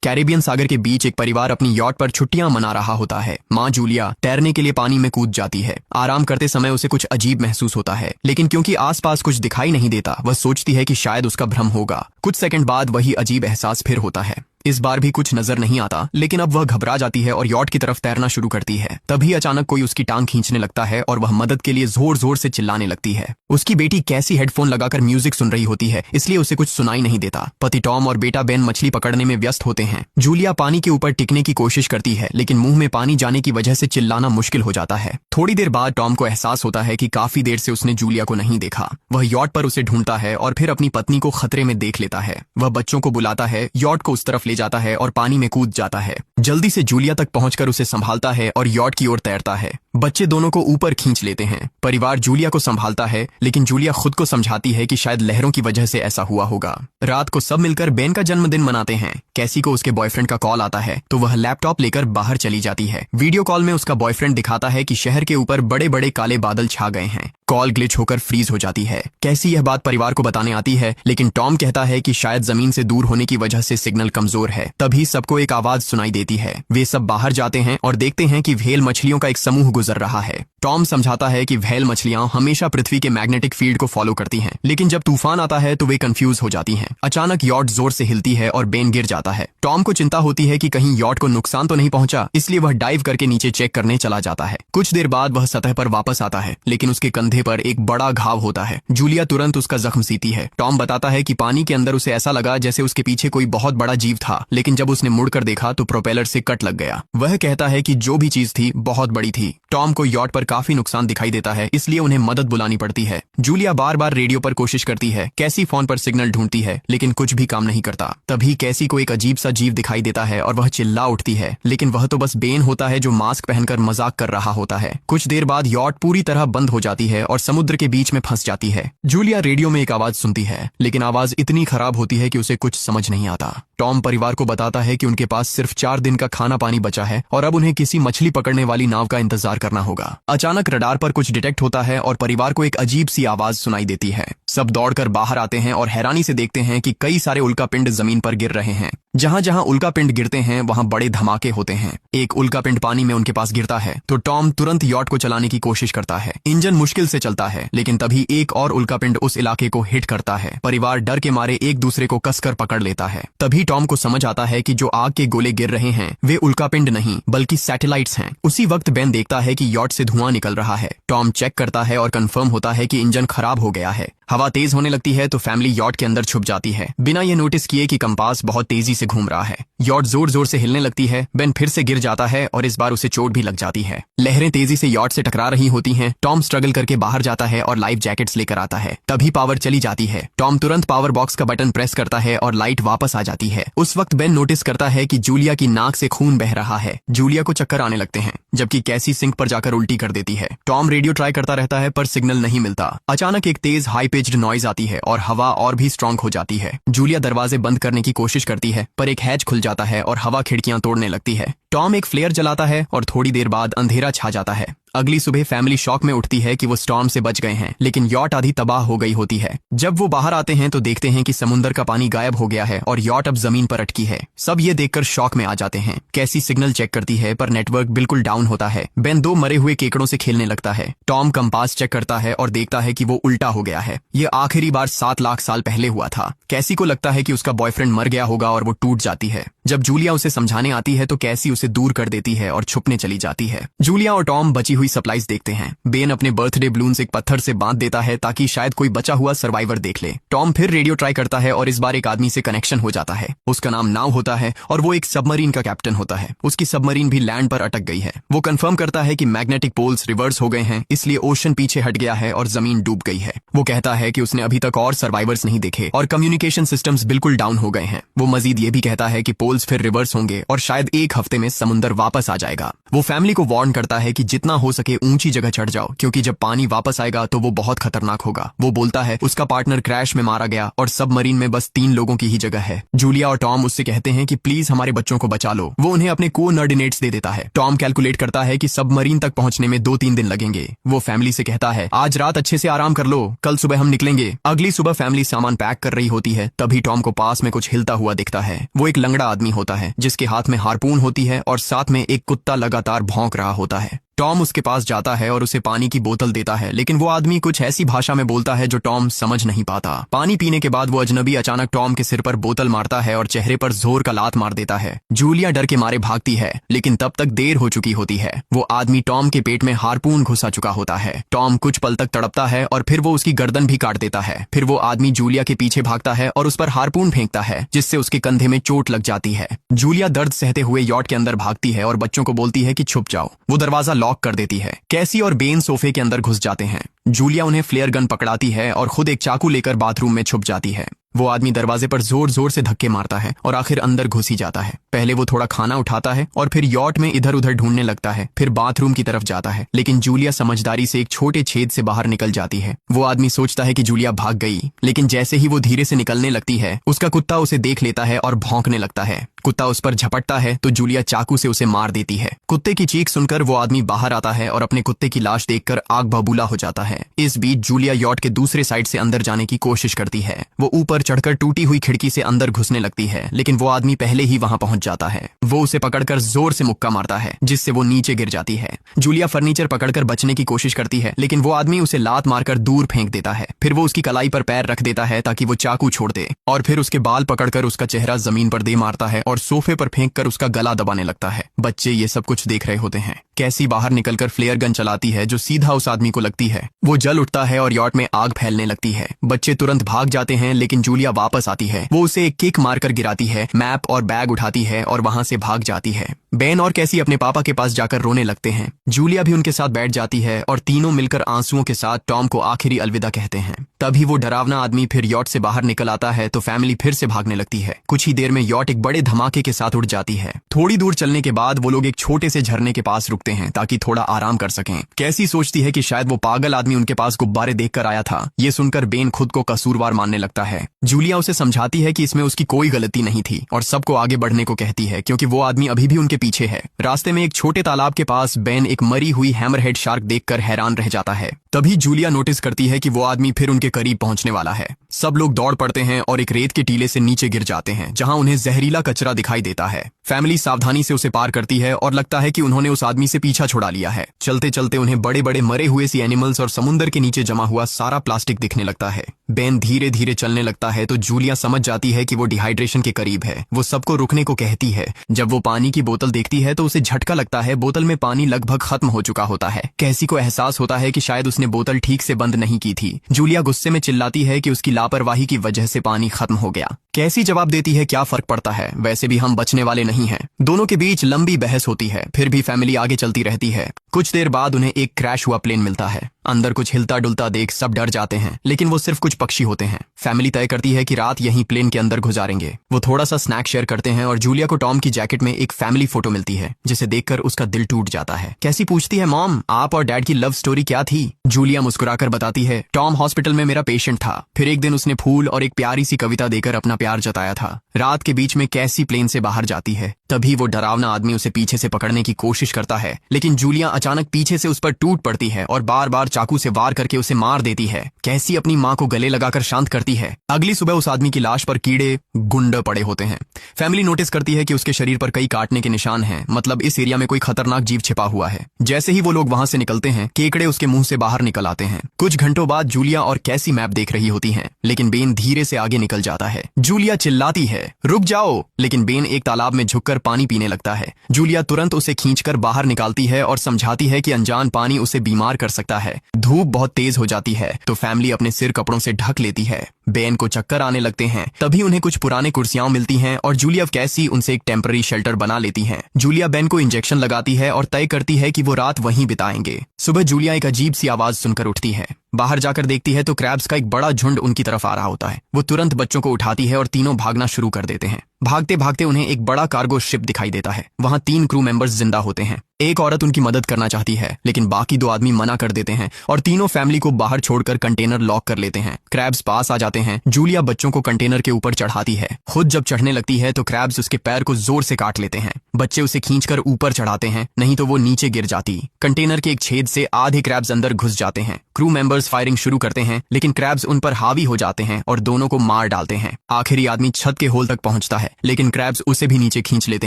Caribbean सागर के बीच एक परिवार अपनी यॉट पर छुट्टियां मना रहा होता है। माँ जूलिया तैरने के लिए पानी में कूद जाती है। आराम करते समय उसे कुछ अजीब महसूस होता है, लेकिन क्योंकि आसपास कुछ दिखाई नहीं देता, वह सोचती है कि शायद उसका भ्रम होगा। कुछ सेकंड बाद वही अजीब एहसास फिर होता है। इस बार भी कुछ नजर नहीं आता, लेकिन अब वह घबरा जाती है और यॉट की तरफ तैरना शुरू करती है। तभी अचानक कोई उसकी टांग खींचने लगता है और वह मदद के लिए जोर जोर से चिल्लाने लगती है। उसकी बेटी कैसी हेडफोन लगाकर म्यूजिक सुन रही होती है, इसलिए उसे कुछ सुनाई नहीं देता। पति टॉम और बेटा बेन मछली पकड़ने में व्यस्त होते हैं। जूलिया पानी के ऊपर टिकने की कोशिश करती है, लेकिन मुंह में पानी जाने की वजह से चिल्लाना मुश्किल हो जाता है। थोड़ी देर बाद टॉम को एहसास होता है कि काफी देर से उसने जूलिया को नहीं देखा। वह यॉट पर उसे ढूंढता है और फिर अपनी पत्नी को खतरे में देख लेता है। वह बच्चों को बुलाता है, यॉट को उस तरफ ले जाता है और पानी में कूद जाता है। जल्दी से जूलिया तक पहुंचकर उसे संभालता है और यॉट की ओर तैरता है। बच्चे दोनों को ऊपर खींच लेते हैं। परिवार जूलिया को संभालता है, लेकिन जूलिया खुद को समझाती है कि शायद लहरों की वजह से ऐसा हुआ होगा। रात को सब मिलकर बेन का जन्मदिन मनाते हैं। कैसी को उसके बॉयफ्रेंड का कॉल आता है, तो वह लैपटॉप लेकर बाहर चली जाती है। वीडियो कॉल में उसका बॉयफ्रेंड दिखाता है कि शहर के ऊपर बड़े बड़े काले बादल छा गए हैं। कॉल ग्लिच होकर फ्रीज हो जाती है। कैसी यह बात परिवार को बताने आती है, लेकिन टॉम कहता है कि शायद जमीन से दूर होने की वजह से सिग्नल कमजोर है। तभी सबको एक आवाज सुनाई देती है। वे सब बाहर जाते हैं और देखते हैं कि व्हेल मछलियों का एक समूह गुजर रहा है। टॉम समझाता है कि व्हेल मछलियां हमेशा पृथ्वी के मैग्नेटिक फील्ड को फॉलो करती हैं, लेकिन जब तूफान आता है तो वे कंफ्यूज हो जाती हैं। अचानक यॉट जोर से हिलती है और बेन गिर जाता है। टॉम को चिंता होती है कि कहीं यॉट को नुकसान तो नहीं पहुंचा, इसलिए वह डाइव करके नीचे चेक करने चला जाता है। कुछ देर बाद वह सतह पर वापस आता है, लेकिन उसके कंधे पर एक बड़ा घाव होता है। जूलिया तुरंत उसका जख्म सीती है। टॉम बताता है कि पानी के अंदर उसे ऐसा लगा जैसे उसके पीछे कोई बहुत बड़ा जीव था, लेकिन जब उसने मुड़कर देखा तो प्रोपेलर से कट लग गया। वह कहता है कि जो भी चीज थी बहुत बड़ी थी। टॉम को यॉट पर काफी नुकसान दिखाई देता है, इसलिए उन्हें मदद बुलानी पड़ती है। जूलिया बार बार रेडियो पर कोशिश करती है। कैसी फोन पर सिग्नल ढूंढती है, लेकिन कुछ भी काम नहीं करता। तभी कैसी को एक अजीब सा जीव दिखाई देता है और वह चिल्ला उठती है, लेकिन वह तो बस बेन होता है जो मास्क पहनकर मजाक कर रहा होता है। कुछ देर बाद यॉट पूरी तरह बंद हो जाती है और समुद्र के बीच में फंस जाती है। जूलिया रेडियो में एक आवाज सुनती है, लेकिन आवाज इतनी खराब होती है कि उसे कुछ समझ नहीं आता। टॉम परिवार को बताता है कि उनके पास सिर्फ 4 दिन का खाना पानी बचा है और अब उन्हें किसी मछली पकड़ने वाली नाव का इंतजार करना होगा। अचानक रडार पर कुछ डिटेक्ट होता है और परिवार को एक अजीब सी आवाज सुनाई देती है। सब दौड़कर बाहर आते हैं और हैरानी से देखते हैं कि कई सारे उल्कापिंड जमीन पर गिर रहे हैं। जहां जहां उल्कापिंड गिरते हैं वहां बड़े धमाके होते हैं। एक उल्कापिंड पानी में उनके पास गिरता है तो टॉम तुरंत यॉट को चलाने की कोशिश करता है। इंजन मुश्किल से चलता है, लेकिन तभी एक और उल्कापिंड उस इलाके को हिट करता है। परिवार डर के मारे एक दूसरे को कसकर पकड़ लेता है। तभी टॉम को समझ आता है कि जो आग के गोले गिर रहे हैं वे उल्कापिंड नहीं बल्कि सैटेलाइट्स हैं। उसी वक्त बेन देखता है कि यॉट से धुआं निकल रहा है। टॉम चेक करता है और कंफर्म होता है कि इंजन खराब हो गया है। हवा तेज होने लगती है तो फैमिली यॉट के अंदर छुप जाती है, बिना ये नोटिस किए कि कंपास बहुत तेजी से घूम रहा है। यॉट जोर जोर से हिलने लगती है। बेन फिर से गिर जाता है और इस बार उसे चोट भी लग जाती है। लहरें तेजी से यॉट से टकरा रही होती हैं। टॉम स्ट्रगल करके बाहर जाता है और लाइफ जैकेट्स लेकर आता है। तभी पावर चली जाती है। टॉम तुरंत पावर बॉक्स का बटन प्रेस करता है और लाइट वापस आ जाती है। उस वक्त बेन नोटिस करता है कि जूलिया की नाक से खून बह रहा है। जूलिया को चक्कर आने लगते हैं, जबकि कैसी सिंक पर जाकर उल्टी कर देती है। टॉम रेडियो ट्राई करता रहता है पर सिग्नल नहीं मिलता। अचानक एक तेज हाई पिच्ड नॉइज आती है और हवा और भी स्ट्रांग हो जाती है। जूलिया दरवाजे बंद करने की कोशिश करती है, पर एक हैच खुल जाता है और हवा खिड़कियां तोड़ने लगती है। टॉम एक फ्लेयर जलाता है और थोड़ी देर बाद अंधेरा छा जाता है। अगली सुबह फैमिली शॉक में उठती है कि वो स्टॉर्म से बच गए हैं, लेकिन यॉट आधी तबाह हो गई होती है। जब वो बाहर आते हैं तो देखते हैं कि समुद्र का पानी गायब हो गया है और यॉट अब जमीन पर अटकी है। सब ये देखकर शॉक में आ जाते हैं। कैसी सिग्नल चेक करती है पर नेटवर्क बिल्कुल डाउन होता है। बेन 2 मरे हुए केकड़ों से खेलने लगता है। टॉम कंपास चेक करता है और देखता है कि वो उल्टा हो गया है। ये आखिरी बार 7 लाख साल पहले हुआ था। कैसी को लगता है कि उसका बॉयफ्रेंड मर गया होगा और वो टूट जाती है। जब जूलिया उसे समझाने आती है तो कैसी उसे दूर कर देती है और छुपने चली जाती है। जूलिया और टॉम बची हुई सप्लाईज देखते हैं। बेन अपने बर्थडे बलून्स एक पत्थर से बांध देता है ताकि शायद कोई बचा हुआ सर्वाइवर देख ले। टॉम फिर रेडियो ट्राई करता है और इस बार एक आदमी से कनेक्शन हो जाता है। उसका नाम नाव होता है और वो एक सबमरीन का कैप्टन होता है। उसकी सबमरीन भी लैंड पर अटक गई है। वो कंफर्म करता है कि मैग्नेटिक पोल्स रिवर्स हो गए हैं, इसलिए ओशन पीछे हट गया है और जमीन डूब गई है। वो कहता है कि उसने अभी तक और सर्वाइवर्स नहीं देखे और कम्युनिकेशन सिस्टम्स बिल्कुल डाउन हो गए हैं। वो मजीद ये भी कहता है कि पोल्स फिर रिवर्स होंगे और शायद एक हफ्ते में समुद्र वापस आ जाएगा। वो फैमिली को वार्न करता है कि जितना हो सके ऊंची जगह चढ़ जाओ, क्योंकि जब पानी वापस आएगा तो वो बहुत खतरनाक होगा। वो बोलता है उसका पार्टनर क्रैश में मारा गया और सबमरीन में बस 3 लोगों की ही जगह है। जूलिया और टॉम उससे कहते हैं कि प्लीज हमारे बच्चों को बचा लो। वो उन्हें अपने कोऑर्डिनेट्स दे देता है। टॉम कैलकुलेट करता है कि सबमरीन तक पहुंचने में 2-3 दिन लगेंगे। वो फैमिली से कहता है आज रात अच्छे से आराम कर लो, कल सुबह हम निकलेंगे। अगली सुबह फैमिली सामान पैक कर रही होती है, तभी टॉम को पास में कुछ हिलता हुआ दिखता है। वो एक लंगड़ा आदमी होता है जिसके हाथ में हार्पून होती है और साथ में एक कुत्ता लगातार भौंक रहा होता है। टॉम उसके पास जाता है और उसे पानी की बोतल देता है, लेकिन वो आदमी कुछ ऐसी भाषा में बोलता है जो टॉम समझ नहीं पाता। पानी पीने के बाद वो अजनबी अचानक टॉम के सिर पर बोतल मारता है और चेहरे पर जोर का लात मार देता है। जूलिया डर के मारे भागती है, लेकिन तब तक देर हो चुकी होती है। वो आदमी टॉम के पेट में हार्पून घुसा चुका होता है। टॉम कुछ पल तक तड़पता है और फिर वो उसकी गर्दन भी काट देता है। फिर वो आदमी जूलिया के पीछे भागता है और उस पर हार्पून फेंकता है, जिससे उसके कंधे में चोट लग जाती है। जूलिया दर्द सहते हुए यॉट के अंदर भागती है और बच्चों को बोलती है कि छुप जाओ। वो दरवाजा लॉक कर देती है। कैसी और बेन सोफे के अंदर घुस जाते हैं। जूलिया उन्हें फ्लेयर गन पकड़ाती है और खुद एक चाकू लेकर बाथरूम में छुप जाती है। वो आदमी दरवाजे पर जोर जोर से धक्के मारता है और आखिर अंदर घुस ही जाता है। पहले वो थोड़ा खाना उठाता है और फिर यॉट में इधर उधर ढूंढने लगता है, फिर बाथरूम की तरफ जाता है, लेकिन जूलिया समझदारी से एक छोटे छेद से बाहर निकल जाती है। वो आदमी सोचता है कि जूलिया भाग गई, लेकिन जैसे ही वो धीरे से निकलने लगती है, उसका कुत्ता उसे देख लेता है और भौंकने लगता है। कुत्ता उस पर झपटता है तो जूलिया चाकू से उसे मार देती है। कुत्ते की चीख सुनकर वो आदमी बाहर आता है और अपने कुत्ते की लाश देखकर आग बबूला हो जाता है। इस बीच जूलिया यॉट के दूसरे साइड से अंदर जाने की कोशिश करती है। वो ऊपर चढ़कर टूटी हुई खिड़की से अंदर घुसने लगती है, लेकिन वो आदमी पहले ही वहां पहुंच जाता है। वो उसे पकड़कर जोर से मुक्का मारता है, जिससे वो नीचे गिर जाती है। जूलिया फर्नीचर पकड़कर बचने की कोशिश करती है, लेकिन वो आदमी उसे लात मारकर दूर फेंक देता है। फिर वो उसकी कलाई पर पैर रख देता है ताकि वो चाकू छोड़ दे, और फिर उसके बाल पकड़कर उसका चेहरा जमीन पर दे मारता है और सोफे पर फेंक कर उसका गला दबाने लगता है। बच्चे ये सब कुछ देख रहे होते हैं। कैसी बाहर निकलकर फ्लेयर गन चलाती है जो सीधा उस आदमी को लगती है। वो जल उठता है और यॉट में आग फैलने लगती है। बच्चे तुरंत भाग जाते हैं, लेकिन जूलिया वापस आती है। वो उसे एक किक मारकर गिराती है, मैप और बैग उठाती है और वहां से भाग जाती है। बेन और कैसी अपने पापा के पास जाकर रोने लगते हैं। जूलिया भी उनके साथ बैठ जाती है और तीनों मिलकर आंसुओं के साथ टॉम को आखिरी अलविदा कहते हैं। तभी वो डरावना आदमी फिर यॉट से बाहर निकल आता है तो फैमिली फिर से भागने लगती है। कुछ ही देर में यॉट एक बड़े धमाके के साथ उड़ जाती है। थोड़ी दूर चलने के बाद वो लोग एक छोटे से झरने के पास रुकते हैं ताकि थोड़ा आराम कर सकें। कैसी सोचती है कि शायद वो पागल आदमी उनके पास गुब्बारे देखकर आया था। ये सुनकर बेन खुद को कसूरवार मानने लगता है। जूलिया उसे समझाती है कि इसमें उसकी कोई गलती नहीं थी और सबको आगे बढ़ने को कहती है, क्योंकि वो आदमी अभी भी उनके पीछे है। रास्ते में एक छोटे तालाब के पास बेन एक मरी हुई हैमरहेड शार्क देखकर हैरान रह जाता है। तभी जूलिया नोटिस करती है कि वो आदमी फिर उनके करीब पहुंचने वाला है। सब लोग दौड़ पड़ते हैं और एक रेत के टीले से नीचे गिर जाते हैं, जहां उन्हें जहरीला कचरा दिखाई देता है। फैमिली सावधानी से उसे पार करती है और लगता है कि उन्होंने उस आदमी से पीछा छुड़ा लिया है। चलते चलते उन्हें बड़े बड़े मरे हुए सी एनिमल्स और समुद्र के नीचे जमा हुआ सारा प्लास्टिक दिखने लगता है। बेन धीरे धीरे चलने लगता है तो जूलिया समझ जाती है कि वो डिहाइड्रेशन के करीब है। वो सबको रुकने को कहती है। जब वो पानी की बोतल देखती है तो उसे झटका लगता है। बोतल में पानी लगभग खत्म हो चुका होता है। कैसी को एहसास होता है कि शायद उसने बोतल ठीक से बंद नहीं की थी। जूलिया गुस्से में चिल्लाती है कि उसकी लापरवाही की वजह से पानी खत्म हो गया। कैसी जवाब देती है, क्या फर्क पड़ता है, वैसे भी हम बचने वाले नहीं हैं। दोनों के बीच लंबी बहस होती है, फिर भी फैमिली आगे चलती रहती है। कुछ देर बाद उन्हें एक क्रैश हुआ प्लेन मिलता है। अंदर कुछ हिलता डुलता देख सब डर जाते हैं, लेकिन वो सिर्फ कुछ पक्षी होते हैं। फैमिली तय करती है कि रात यहीं प्लेन के अंदर गुजारेंगे। वो थोड़ा सा स्नैक शेयर करते हैं और जूलिया को टॉम की जैकेट में एक फैमिली फोटो मिलती है, जिसे देखकर उसका दिल टूट जाता है। कैसी पूछती है, मॉम आप और डैड की लव स्टोरी क्या थी? जूलिया मुस्कुराकर बताती है, टॉम हॉस्पिटल में मेरा पेशेंट था। फिर एक दिन उसने फूल और एक प्यारी सी कविता देकर अपना प्यार जताया था। रात के बीच में कैसी प्लेन से बाहर जाती है। तभी वो डरावना आदमी उसे पीछे से पकड़ने की कोशिश करता है, लेकिन जूलिया अचानक पीछे से उस पर टूट पड़ती है और बार बार चाकू से वार करके उसे मार देती है। कैसी अपनी माँ को गले लगाकर शांत करती है। अगली सुबह उस आदमी की लाश पर कीड़े गुंडे पड़े होते हैं। फैमिली नोटिस करती है कि उसके शरीर पर कई काटने के निशान हैं, मतलब इस एरिया में कोई खतरनाक जीव छिपा हुआ है। जैसे ही वो लोग वहां से निकलते हैं, केकड़े उसके मुंह से बाहर निकल आते हैं। कुछ घंटों बाद जूलिया और कैसी मैप देख रही होती हैं, लेकिन बेन धीरे से आगे निकल जाता है। जूलिया चिल्लाती है, रुक जाओ, लेकिन बेन एक तालाब में झुककर पानी पीने लगता है। जूलिया तुरंत उसे खींचकर बाहर निकालती है और समझाती है कि अनजान पानी उसे बीमार कर सकता है। धूप बहुत तेज हो जाती है तो फैमिली अपने सिर कपड़ों से ढक लेती है। बेन को चक्कर आने लगते हैं। तभी उन्हें कुछ पुराने कुर्सियां मिलती हैं और जूलिया कैसी उनसे एक टेम्पररी शेल्टर बना लेती हैं। जूलिया बेन को इंजेक्शन लगाती है और तय करती है कि वो रात वहीं बिताएंगे। सुबह जूलिया एक अजीब सी आवाज सुनकर उठती है। बाहर जाकर देखती है तो क्रैब्स का एक बड़ा झुंड उनकी तरफ आ रहा होता है। वो तुरंत बच्चों को उठाती है और तीनों भागना शुरू कर देते हैं। भागते भागते उन्हें एक बड़ा कार्गो शिप दिखाई देता है। वहां 3 क्रू मेंबर्स जिंदा होते हैं। एक औरत उनकी मदद करना चाहती है, लेकिन बाकी दो आदमी मना कर देते हैं और तीनों फैमिली को बाहर छोड़कर कंटेनर लॉक कर लेते हैं। क्रैब्स पास आ जाते हैं। जूलिया बच्चों को कंटेनर के ऊपर चढ़ाती है। खुद जब चढ़ने लगती है तो क्रैब्स उसके पैर को जोर से काट लेते हैं। बच्चे उसे खींचकर ऊपर चढ़ाते हैं, नहीं तो वो नीचे गिर जाती। कंटेनर के एक छेद से आधे क्रैब्स अंदर घुस जाते हैं। क्रू मेंबर्स फायरिंग शुरू करते हैं, लेकिन क्रैब्स उन पर हावी हो जाते हैं और दोनों को मार डालते हैं। आखिरी आदमी छत के होल तक पहुंचता है, लेकिन क्रैब्स उसे भी नीचे खींच लेते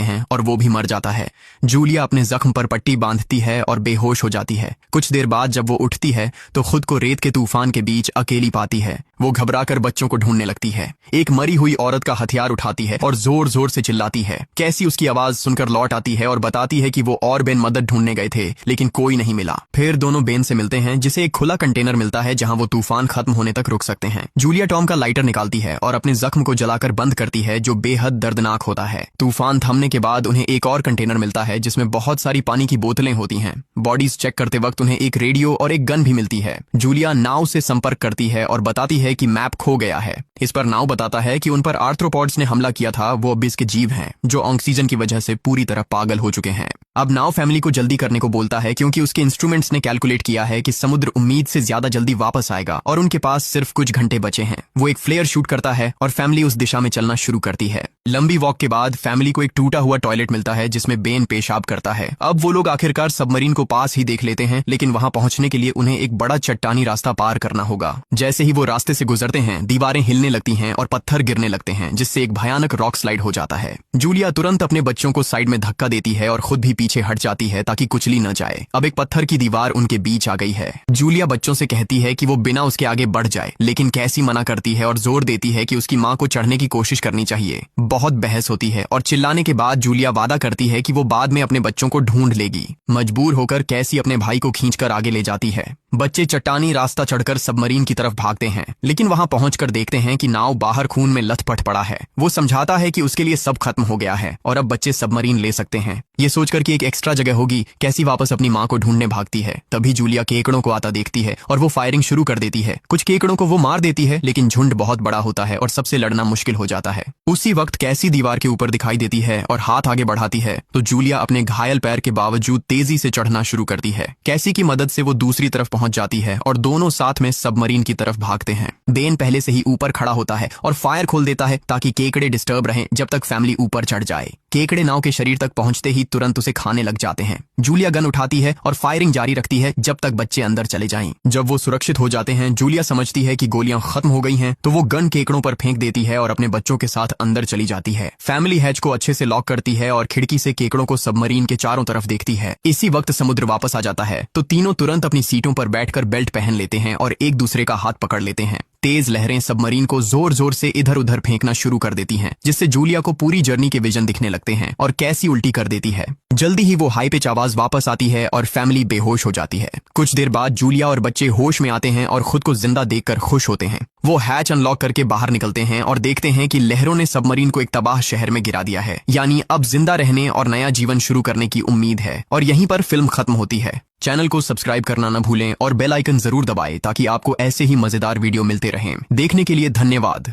हैं और वो भी मर जाता है। जूलिया अपने जख्म पर पट्टी बांधती है और बेहोश हो जाती है। कुछ देर बाद जब वो उठती है तो खुद को रेत के तूफान के बीच अकेली पाती है। वो घबराकर बच्चों को ढूंढने लगती है। एक मरी हुई औरत का हथियार उठाती है और जोर जोर से चिल्लाती है। कैसी उसकी आवाज सुनकर लौट आती है और बताती है कि वो और बेन मदद ढूंढने गए थे, लेकिन कोई नहीं मिला। फिर दोनों बेन से मिलते हैं, जिसे एक खुला कंटेनर मिलता है जहां वो तूफान खत्म होने तक रुक सकते हैं। जूलिया टॉम का लाइटर निकालती है और अपने जख्म को जलाकर बंद करती है, जो बेहद दर्दनाक होता है। तूफान थमने के बाद उन्हें एक और कंटेनर मिलता है जिसमें बहुत सारी पानी की बोतलें होती हैं। बॉडीज चेक करते वक्त उन्हें एक रेडियो और एक गन भी मिलती है। जूलिया नाव से संपर्क करती है और बताती है कि मैप खो गया है। इस पर नाव बताता है कि उन पर आर्थ्रोपॉड्स ने हमला किया था, वो अब इसके जीव हैं जो ऑक्सीजन की वजह से पूरी तरह पागल हो चुके हैं। अब नाव फैमिली को जल्दी करने को बोलता है, क्योंकि उसके इंस्ट्रूमेंट्स ने कैलकुलेट किया है कि समुद्र उम्मीद से ज्यादा जल्दी वापस आएगा और उनके पास सिर्फ कुछ घंटे बचे हैं। वो एक फ्लेयर शूट करता है और फैमिली उस दिशा में चलना शुरू करती है। लंबी वॉक के बाद फैमिली को एक टूटा हुआ टॉयलेट मिलता है जिसमें बेन पेशाब करता है। अब वो लोग आखिरकार सबमरीन को पास ही देख लेते हैं, लेकिन वहां पहुंचने के लिए उन्हें एक बड़ा चट्टानी रास्ता पार करना होगा। जैसे ही वो रास्ते से गुजरते हैं, दीवारें हिलने लगती हैं और पत्थर गिरने लगते हैं, जिससे एक भयानक रॉक स्लाइड हो जाता है। जूलिया तुरंत अपने बच्चों को साइड में धक्का देती है और खुद भी पीछे हट जाती है ताकि कुचली न जाए। अब एक पत्थर की दीवार उनके बीच आ गई है। जूलिया बच्चों से कहती है कि वो बिना उसके आगे बढ़ जाए, लेकिन कैसी मना करती है और जोर देती है कि उसकी माँ को चढ़ने की कोशिश करनी चाहिए। बहुत बहस होती है और चिल्लाने के बाद जूलिया वादा करती है कि वो बाद में अपने बच्चों को ढूंढ लेगी। मजबूर होकर कैसी अपने भाई को खींचकर आगे ले जाती है। बच्चे चट्टानी रास्ता चढ़कर सबमरीन की तरफ भागते हैं, लेकिन वहां पहुंचकर देखते हैं कि नाव बाहर खून में लथपथ पड़ा है। वो समझाता है कि उसके लिए सब खत्म हो गया है और अब बच्चे सबमरीन ले सकते हैं। ये सोचकर कि एक एक्स्ट्रा जगह होगी, कैसी वापस अपनी माँ को ढूंढने भागती है। तभी जूलिया केकड़ों को आता देखती है और वो फायरिंग शुरू कर देती है। कुछ केकड़ों को वो मार देती है, लेकिन झुंड बहुत बड़ा होता है और सबसे लड़ना मुश्किल हो जाता है। उसी वक्त कैसी दीवार के ऊपर दिखाई देती है और हाथ आगे बढ़ाती है तो जूलिया अपने घायल पैर के बावजूद तेजी से चढ़ना शुरू करती है। कैसी की मदद से वो दूसरी तरफ पहुंच जाती है और दोनों साथ में सबमरीन की तरफ भागते हैं। बेन पहले से ही ऊपर खड़ा होता है और फायर खोल देता है ताकि केकड़े डिस्टर्ब रहें जब तक फैमिली ऊपर चढ़ जाए। केकड़े नाव के शरीर तक पहुंचते ही तुरंत उसे खाने लग जाते हैं। जूलिया गन उठाती है और फायरिंग जारी रखती है जब तक बच्चे अंदर चले जाएं। जब वो सुरक्षित हो जाते हैं, जूलिया समझती है कि गोलियां खत्म हो गई हैं, तो वो गन केकड़ों पर फेंक देती है और अपने बच्चों के साथ अंदर चली जाती है। फैमिली हैच को अच्छे से लॉक करती है और खिड़की से केकड़ों को सबमरीन के चारों तरफ देखती है। इसी वक्त समुद्र वापस आ जाता है तो तीनों तुरंत अपनी सीटों पर बैठकर बेल्ट पहन लेते हैं और एक दूसरे का हाथ पकड़ लेते हैं। तेज लहरें सबमरीन को जोर जोर से इधर उधर फेंकना शुरू कर देती हैं, जिससे जूलिया को पूरी जर्नी के विजन दिखने लगते हैं और कैसी उल्टी कर देती है। जल्दी ही वो हाई पिच आवाज वापस आती है और फैमिली बेहोश हो जाती है। कुछ देर बाद जूलिया और बच्चे होश में आते हैं और खुद को जिंदा देखकर खुश होते हैं। वो हैच अनलॉक करके बाहर निकलते हैं और देखते हैं कि लहरों ने सबमरीन को एक तबाह शहर में गिरा दिया है। यानी अब जिंदा रहने और नया जीवन शुरू करने की उम्मीद है। और यहीं पर फिल्म खत्म होती है। चैनल को सब्सक्राइब करना न भूलें और बेल आइकन जरूर दबाएं ताकि आपको ऐसे ही मजेदार वीडियो मिलते रहें। देखने के लिए धन्यवाद।